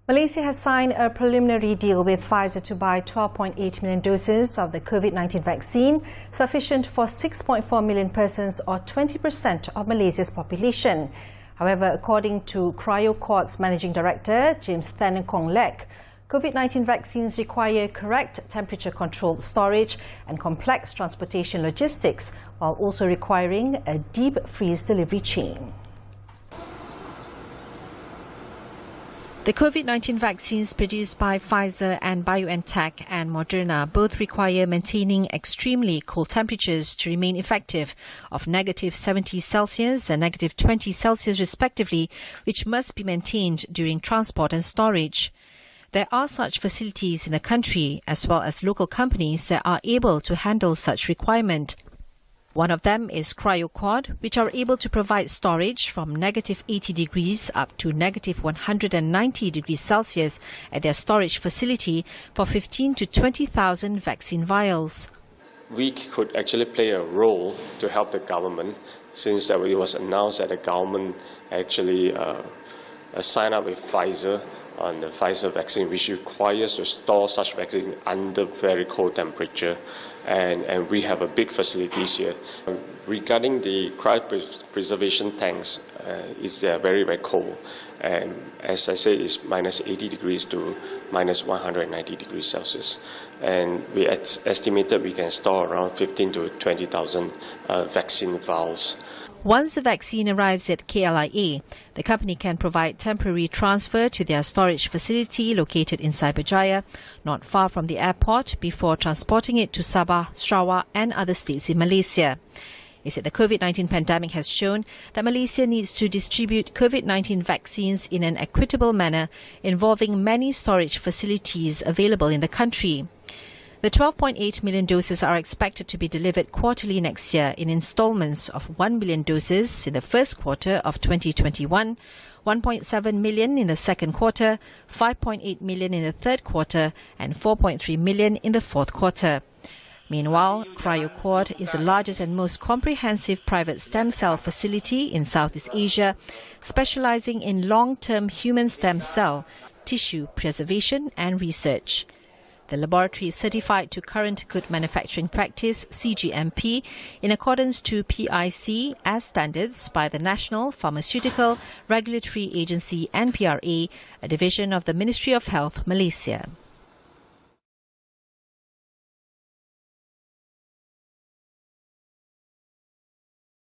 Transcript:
Malaysia has signed a preliminary deal with Pfizer to buy 12.8 million doses of the Covid-19 vaccine, sufficient for 6.4 million persons or 20% of Malaysia's population. However, according to CryoCord's Managing Director, James Thanakong-Lek, Covid-19 vaccines require correct temperature-controlled storage and complex transportation logistics, while also requiring a deep freeze delivery chain. The Covid-19 vaccines produced by Pfizer and BioNTech and Moderna both require maintaining extremely cold temperatures to remain effective of -70 Celsius and -20 Celsius respectively, which must be maintained during transport and storage. There are such facilities in the country as well as local companies that are able to handle such requirement. One of them is CryoCord, which are able to provide storage from -80 degrees up to -190 degrees Celsius at their storage facility for 15 to 20,000 vaccine vials. We could actually play a role to help the government, since it was announced that the government actually signed up with Pfizer on the Pfizer vaccine, which requires to store such vaccine under very cold temperature, and we have a big facilities here. Regarding the cryopreservation tanks, it's very, very cold, and as I say, it's -80 degrees to -190 degrees Celsius, and we estimated we can store around 15 to 20,000 vaccine vials. Once the vaccine arrives at KLIA, the company can provide temporary transfer to their storage facility located in Cyberjaya, not far from the airport, before transporting it to Sabah, Sarawak and other states in Malaysia. He said the Covid-19 pandemic has shown that Malaysia needs to distribute Covid-19 vaccines in an equitable manner, involving many storage facilities available in the country. The 12.8 million doses are expected to be delivered quarterly next year in installments of 1 million doses in the first quarter of 2021, 1.7 million in the second quarter, 5.8 million in the third quarter, and 4.3 million in the fourth quarter. Meanwhile, CryoCord is the largest and most comprehensive private stem cell facility in Southeast Asia, specializing in long-term human stem cell, tissue preservation and research. The laboratory is certified to Current Good Manufacturing Practice (CGMP) in accordance to PIC as standards by the National Pharmaceutical Regulatory Agency (NPRA), a division of the Ministry of Health, Malaysia.